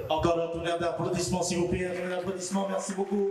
Encore un tonnerre d'applaudissements, s'il vous plaît. Un tonnerre d'applaudissements, merci beaucoup.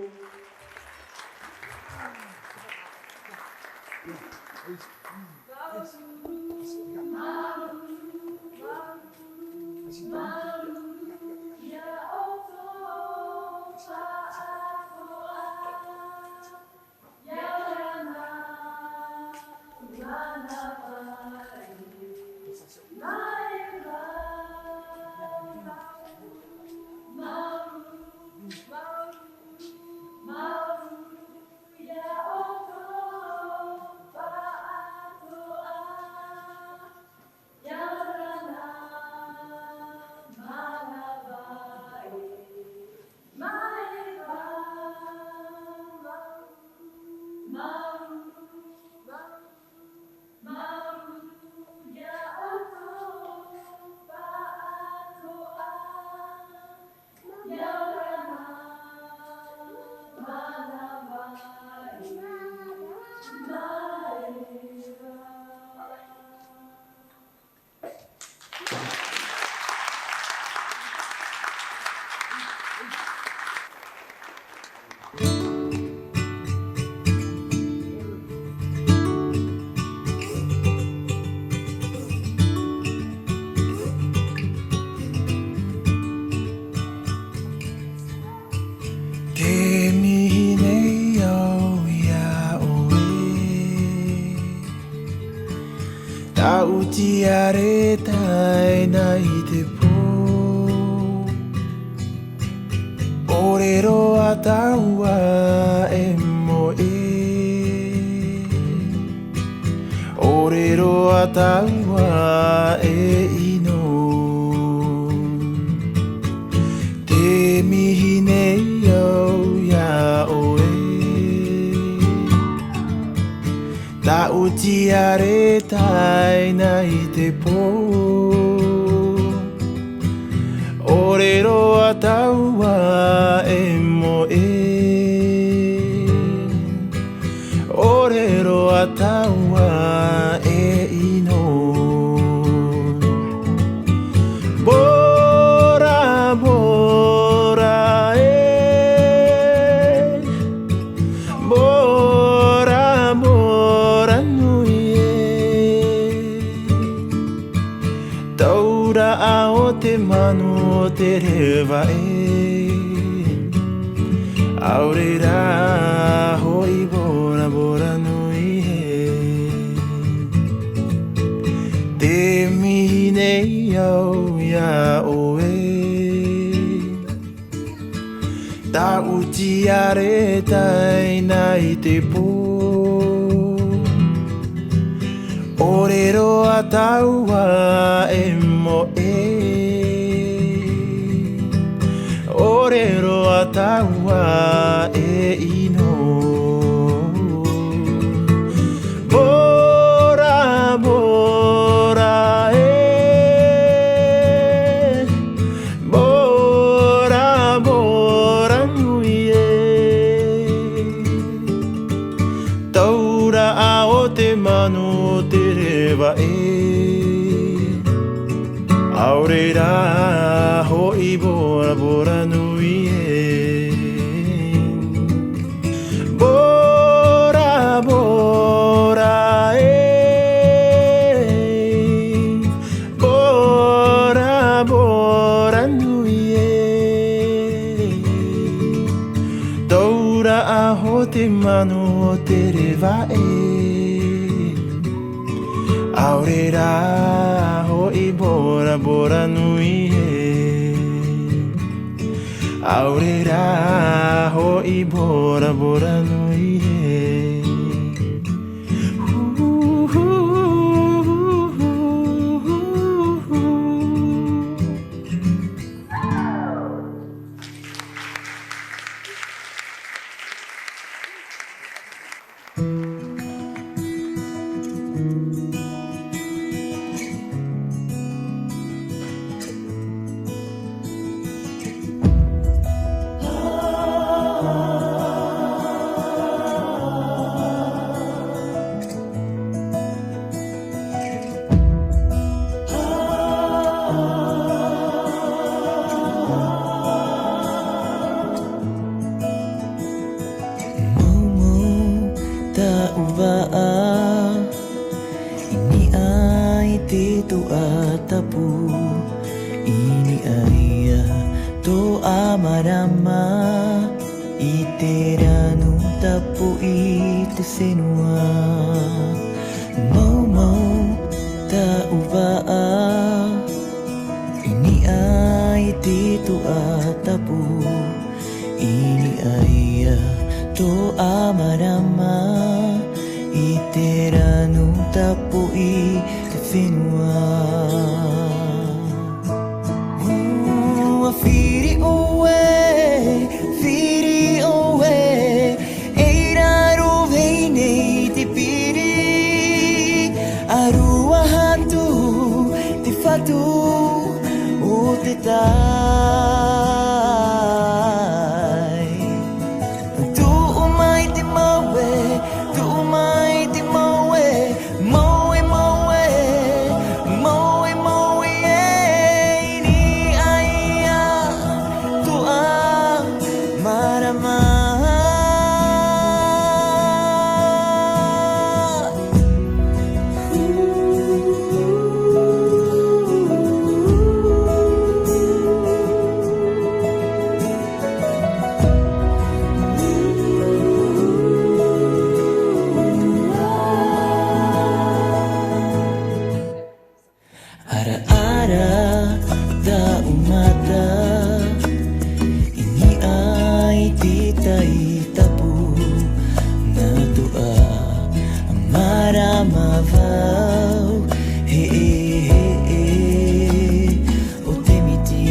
amarama Iteranu tapo ite senua Mau taubaa Ini ay dito atapo Ini ay to amarama Iteranu tapo ite senua Firi away Eiraro veine te piri Arua hatu te fatu o te tai Tu umai te maue Tu umai te maue Maue maue Maue maue Ini aia Tu a marama Ara-ara da umata Ini ay titay-tapo Na tua maramavaw O temiti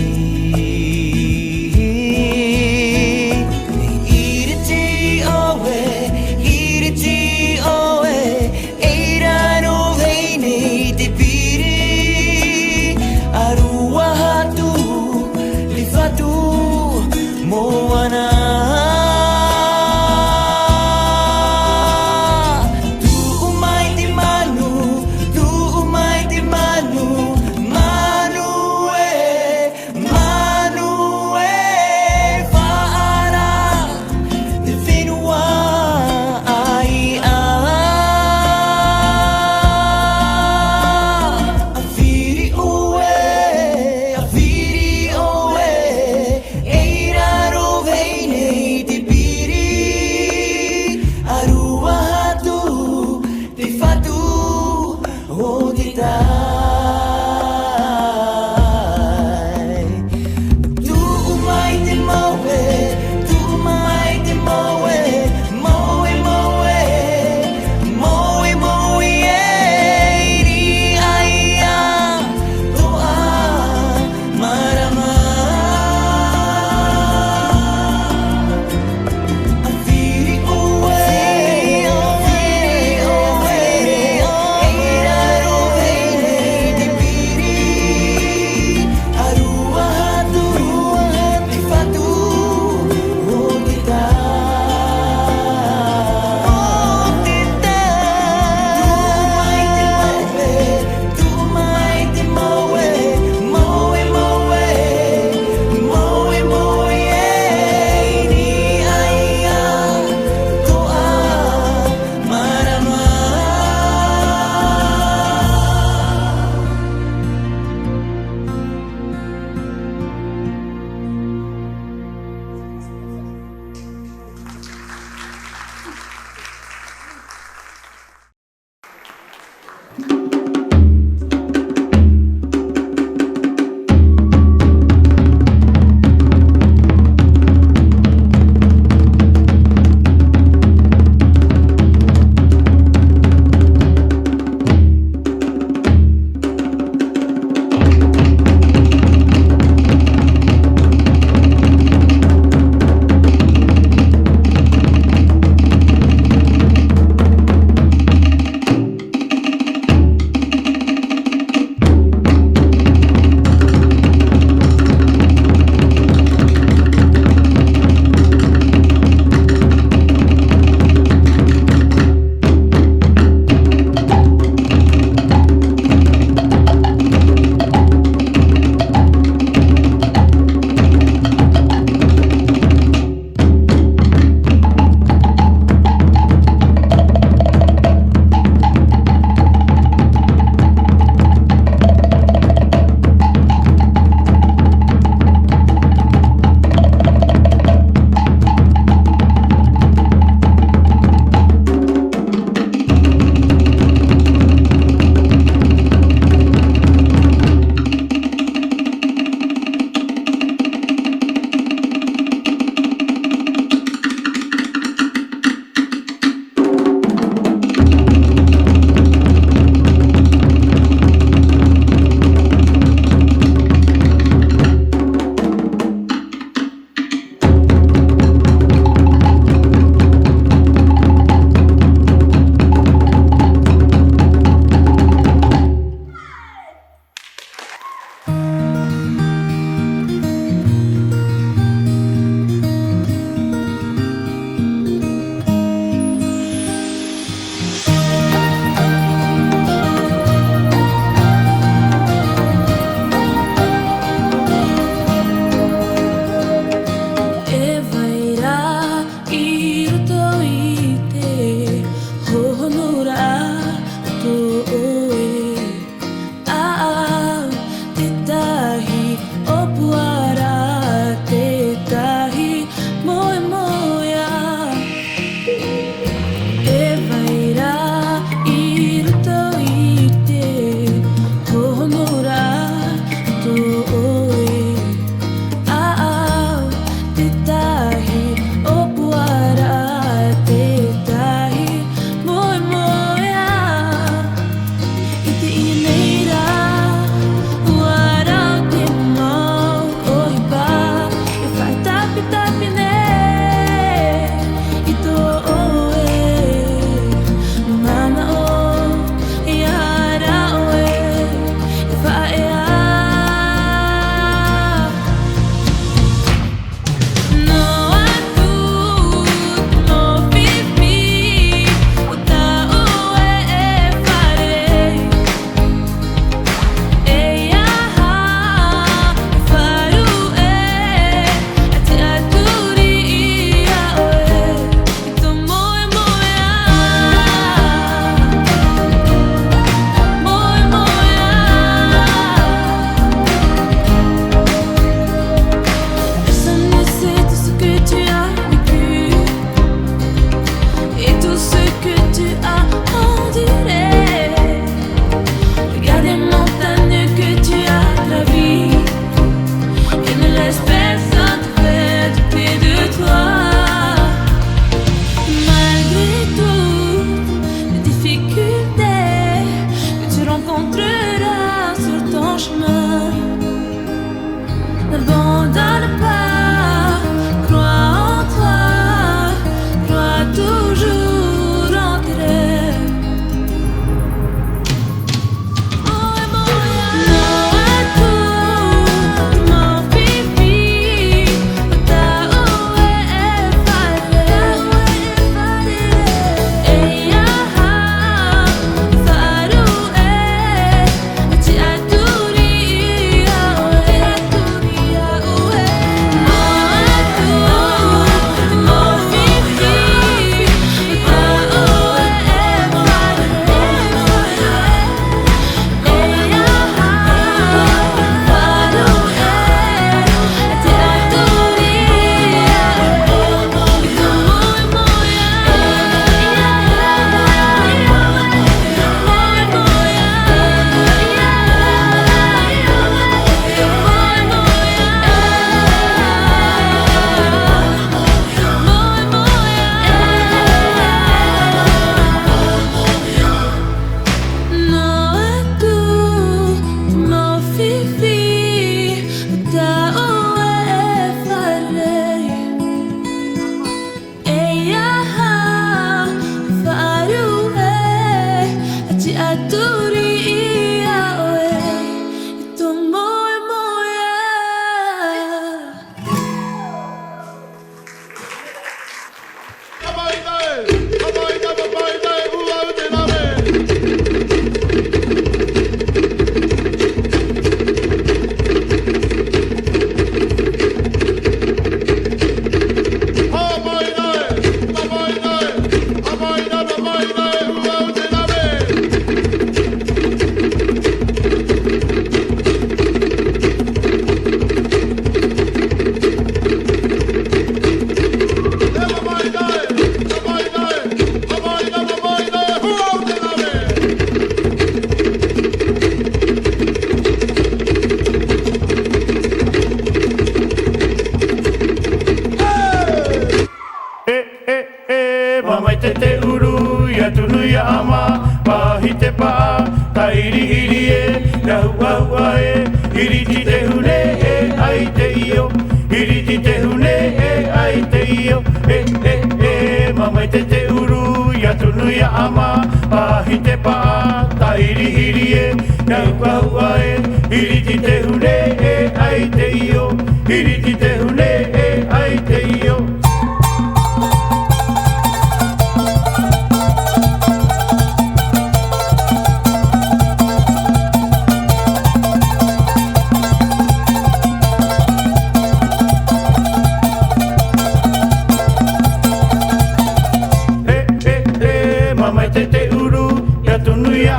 Iriti oe Eirano veine te piri Arua hatu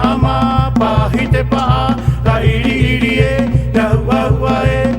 Ama pahite pa, tairi irie, yahua huae,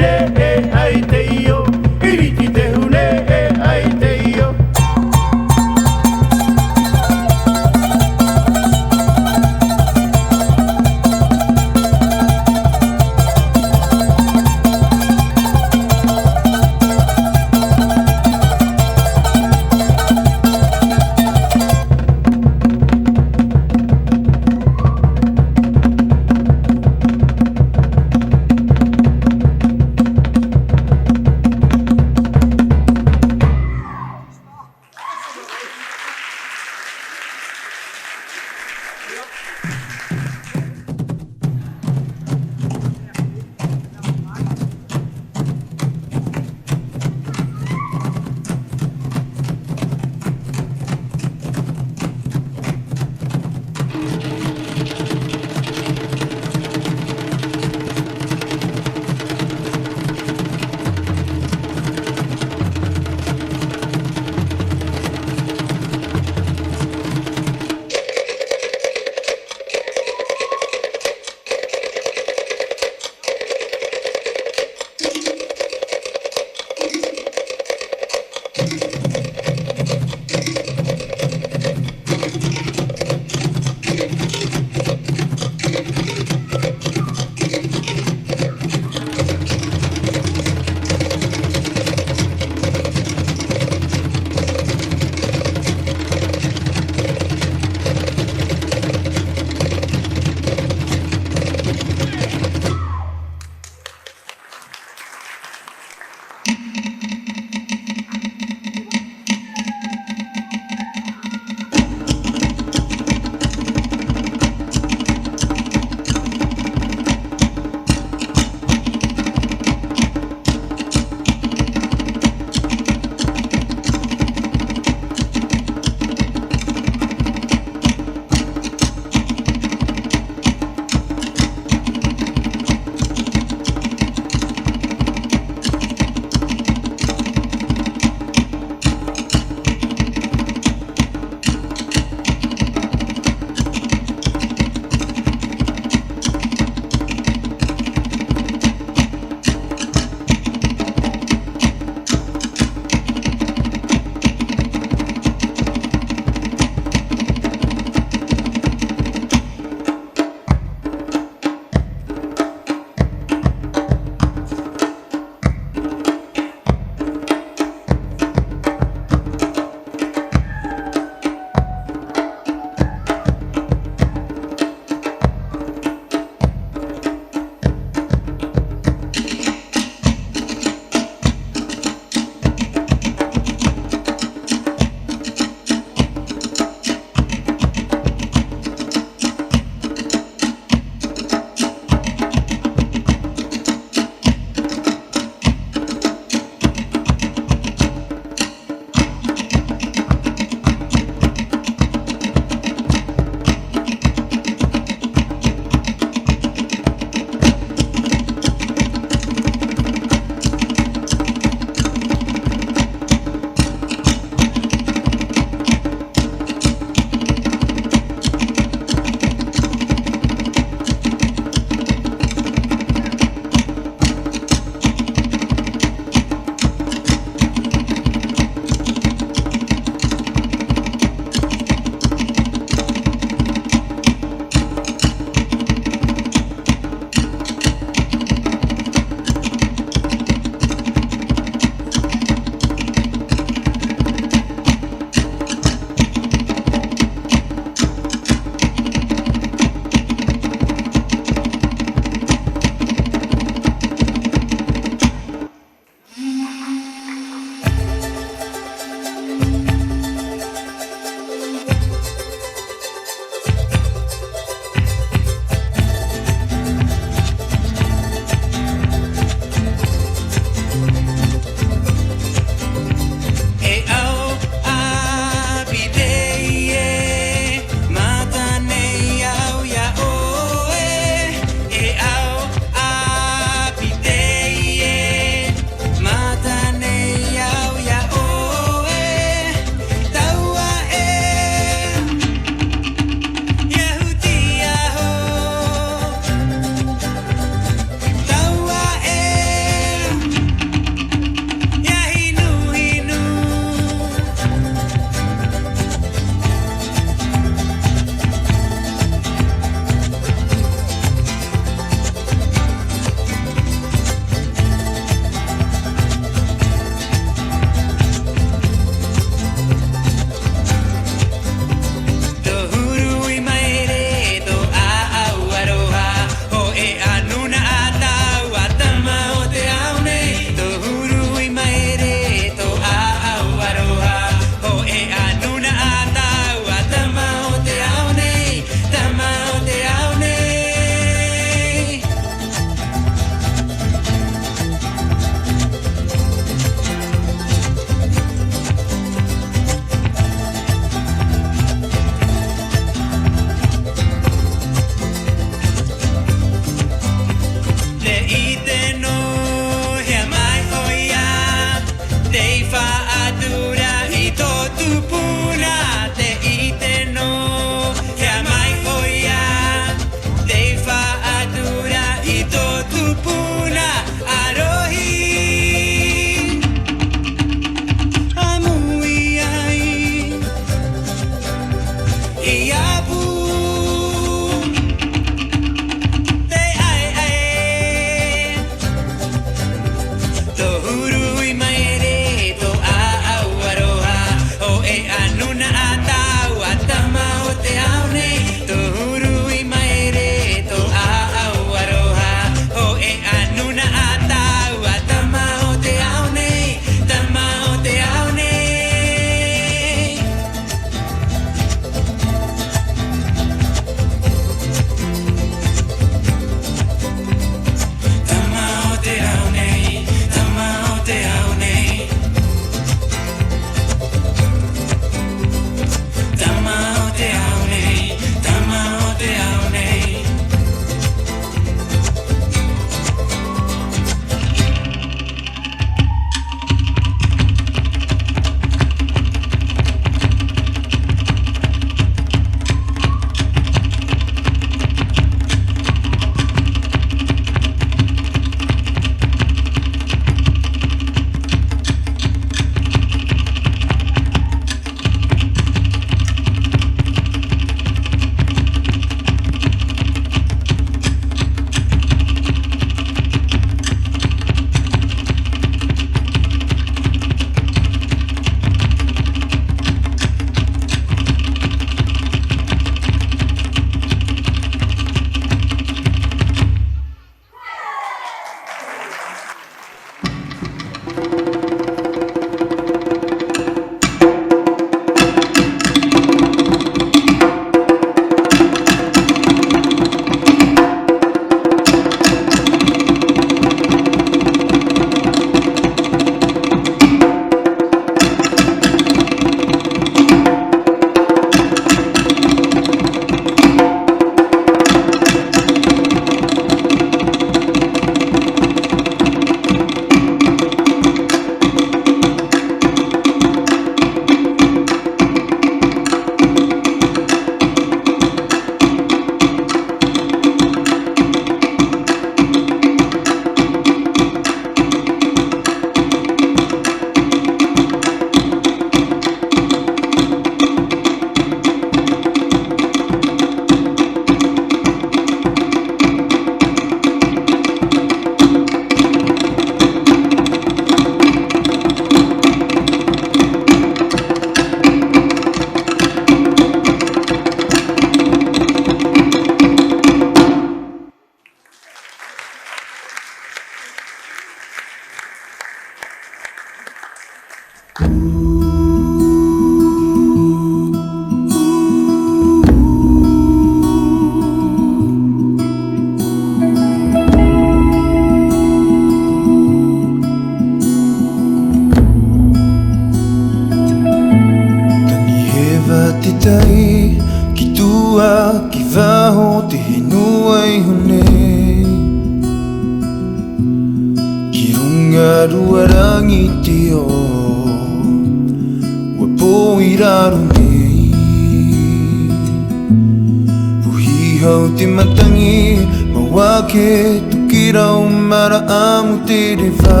Ke tukira umara amu te reva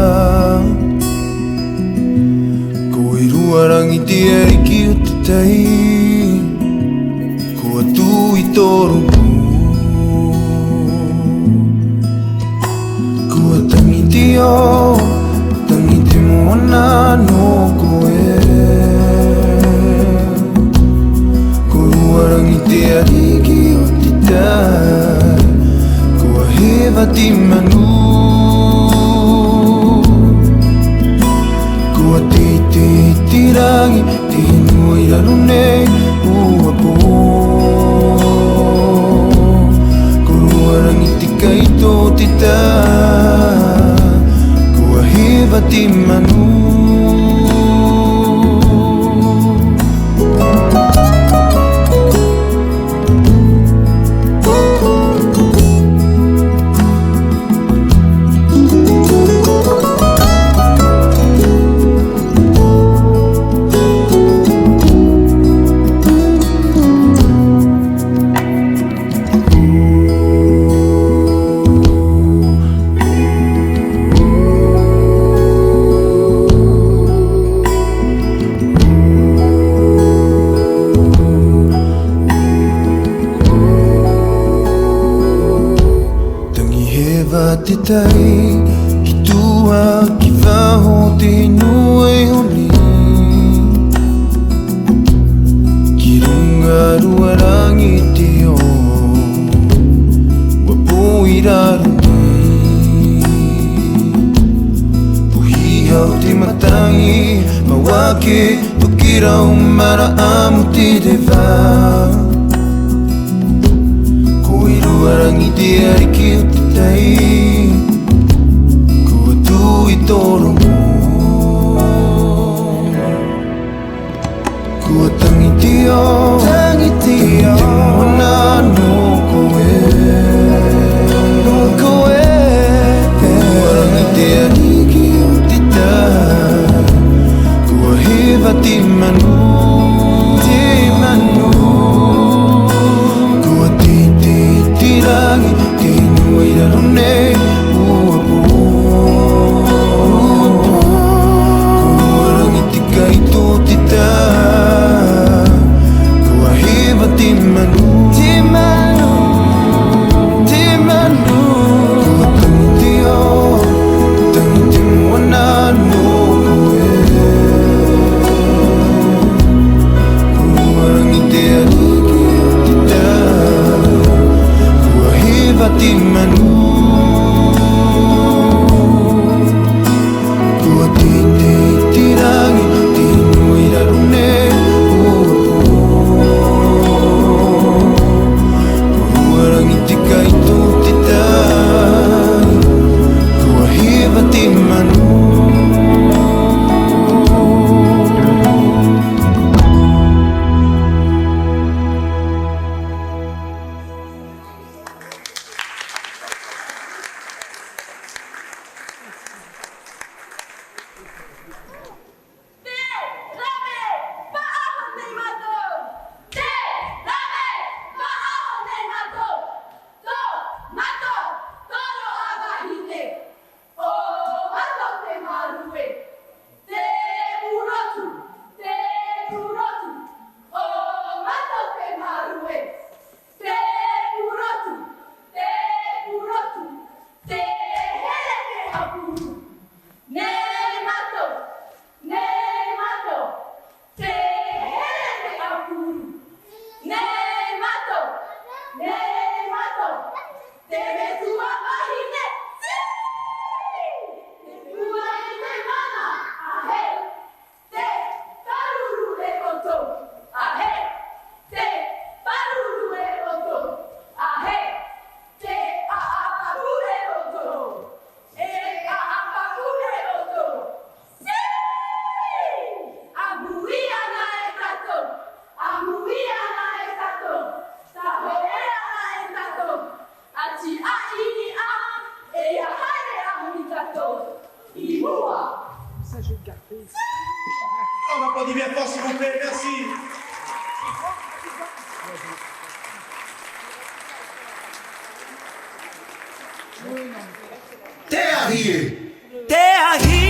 Ko i ruarangi te ariki o te tai Ko atu i toro Ko atangi te o Tangi te moana no koe Ko ruarangi te ariki o te tai Reva di manu Kua te tirangi Te nui rarune ua po Kuruarangi te kaito te ta Kua reva di manu Te tai ki tua ki waho te nua e honi Ki runga ruarangi te o Wa po i raru nei Puhi hau te matangi Ma wake tukira umara amu te reva Ko i ruarangi te ariki o te tai I toro mo Kua tangi te o Tangi te moana no koe No koe Kuarangi te ariki o te ta Kua hewa te manu Te manu Kua te tirangi Te nui rarone ua po Kaito te ta Kua hewa te manu Te manu Te manu Kua tangi te o Tangi te moana no koe Kuarangi te ariki o te ta Kua hewa te manu Kua te tirangi On applaudit bien fort, s'il vous plaît, merci. TAHITI.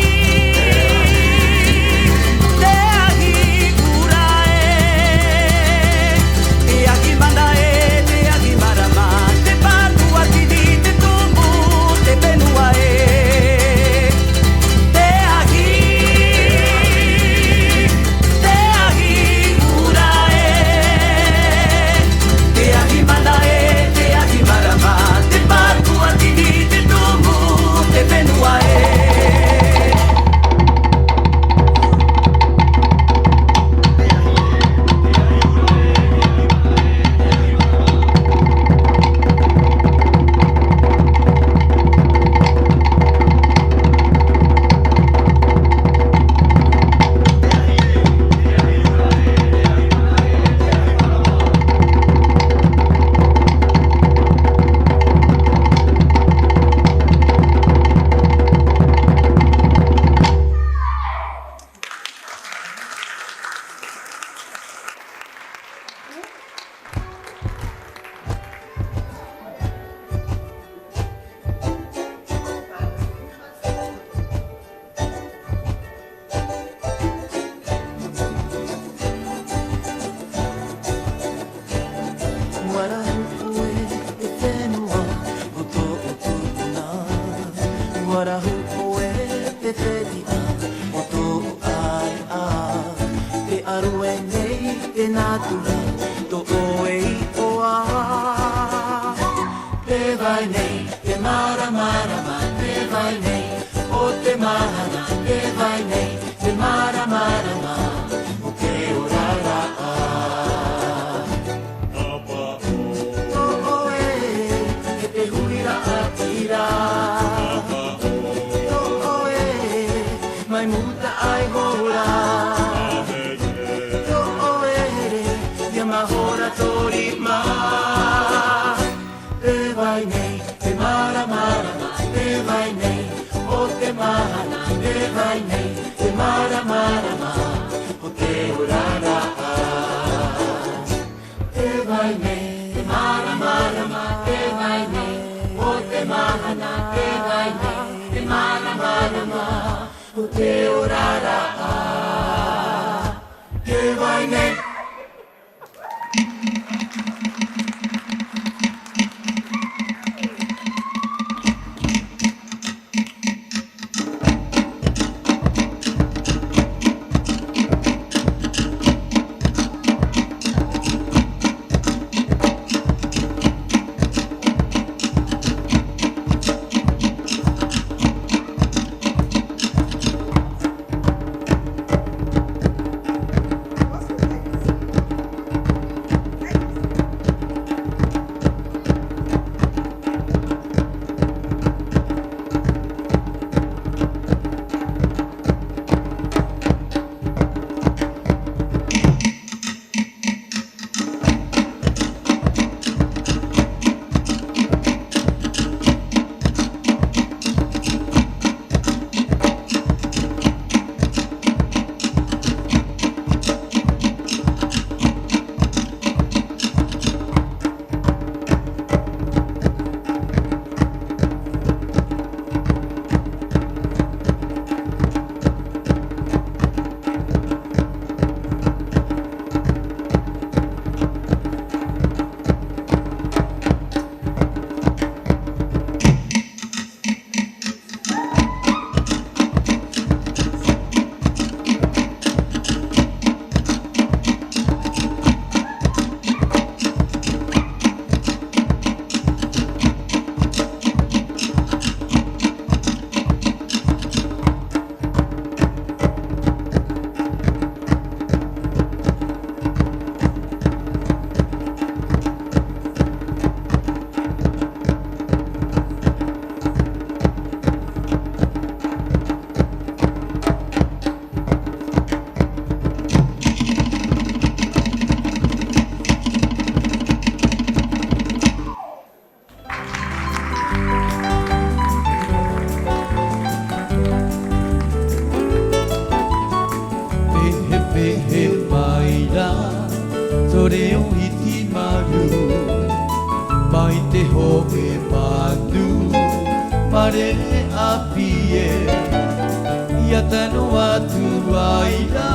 Yata no atu aira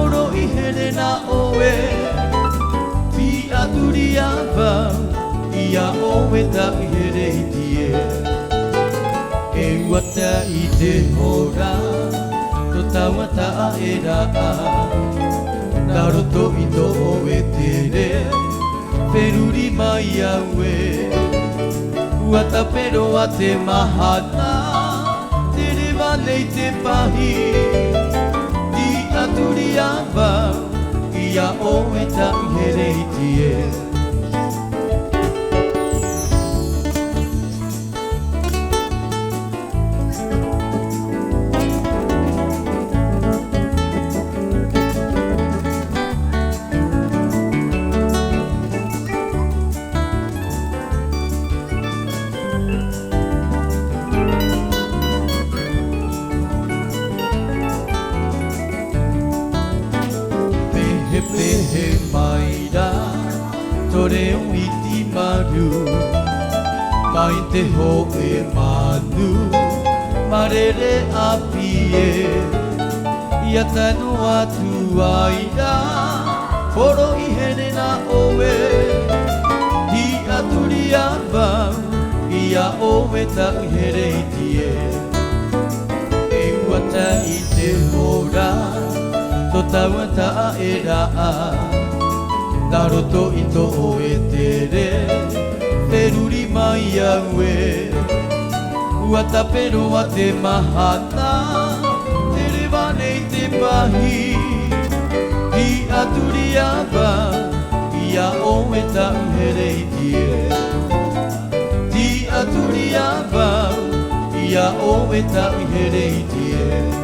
Oro I here na oe Ti aturi ava Ia oe ta I here itie E wata I te hora To tawata e raa Naruto I to oe tere Peruri mai aue Wata pero a te mahana Tere vanei te pahi Ti aturi ava Ia oe ta I here itie Pehe maira Tore o iti maru Mai te ho e manu Marere apie Iata no atu aira Horo I here na oe Hi aturi ava Ia oe ta I here itie E wata I te hora To tawata e raa Naruto I to oe tere Peruri mai aue Wata pero a te mahana Tere vanei te pahi Hi aturi ava Ia oe ta I here itie Ti aturi ava Ia oe ta I here itie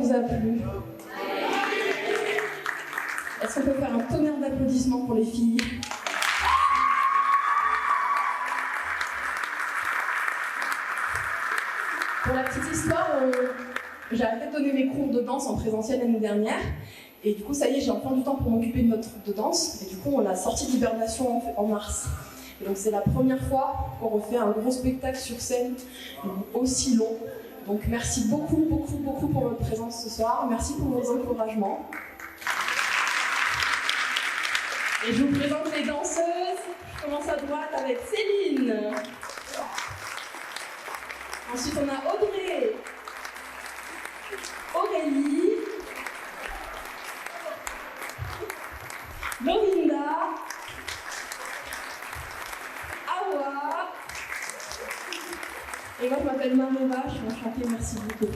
vous a plu? Est-ce qu'on peut faire un tonnerre d'applaudissements pour les filles? Pour la petite histoire, j'ai arrêté de donner mes cours de danse en présentiel l'année dernière. Et du coup, ça y est, j'ai enfin du temps pour m'occuper de notre troupe de danse. Et du coup, on l'a sortie d'hibernation en mars. Et donc, c'est la première fois qu'on refait un gros spectacle sur scène aussi long. Donc, merci beaucoup, beaucoup, beaucoup pour votre présence ce soir. Merci pour vos encouragements. Et je vous présente les danseuses. Je commence à droite avec Céline. Ensuite, on a Audrey, Aurélie, Lorinda, Awa. Et moi, je m'appelle Mareva, je suis enchantée, merci beaucoup.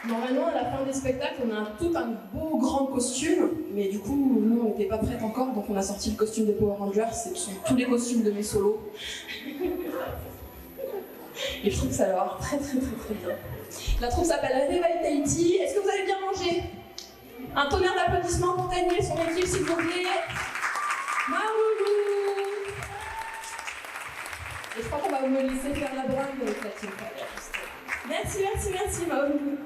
Normalement, à la fin des spectacles, on a tout un beau grand costume, mais du coup, nous, on n'était pas prêtes encore, donc on a sorti le costume des Power Rangers, ce sont tous les costumes de mes solos. Et je trouve que ça va avoir très très très très bien. La troupe s'appelle REVA by TAHITI. Est-ce que vous avez bien mangé? Un tonnerre d'applaudissements pour Daniel et son équipe, s'il vous plaît. Maoulou. Et je crois qu'on va me laisser faire la bringue avec la team. Merci, merci, merci, Maoulou.